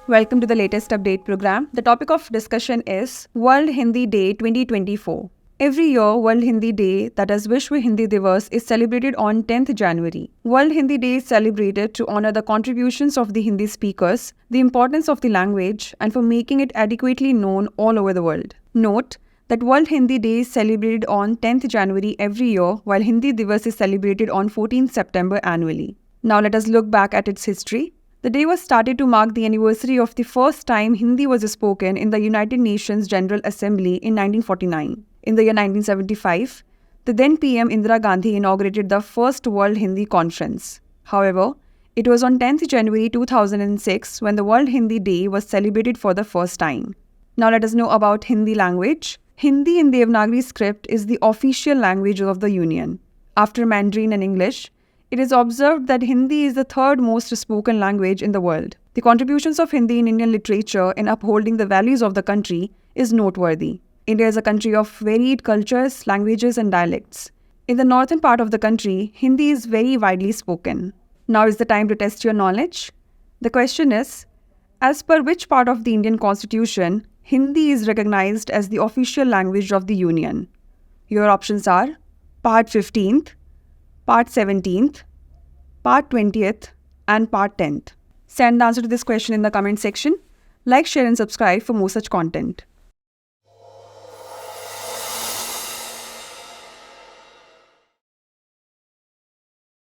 Welcome to the latest update program. The topic of discussion is World Hindi Day 2024. Every year, World Hindi Day, that is Vishwa Hindi Divas, is celebrated on 10th January. World Hindi Day is celebrated to honor the contributions of the Hindi speakers, the importance of the language, and for making it adequately known all over the world. Note that World Hindi Day is celebrated on 10th January every year, while Hindi Divas is celebrated on 14th September annually. Now let us look back at its history. The day was started to mark the anniversary of the first time Hindi was spoken in the United Nations General Assembly in 1949. In the year 1975, the then PM Indira Gandhi inaugurated the first World Hindi Conference. However, it was on 10th January 2006 when the World Hindi Day was celebrated for the first time. Now let us know about Hindi language. Hindi in Devanagari script is the official language of the Union. After Mandarin and English, it is observed that Hindi is the third most spoken language in the world. The contributions of Hindi in Indian literature in upholding the values of the country is noteworthy. India is a country of varied cultures, languages, and dialects. In the northern part of the country, Hindi is very widely spoken. Now is the time to test your knowledge. The question is, as per which part of the Indian Constitution, Hindi is recognized as the official language of the Union? Your options are Part 15th, Part 17th, Part 20th, and Part 10th. Send the answer to this question in the comment section. Like, share, and subscribe for more such content.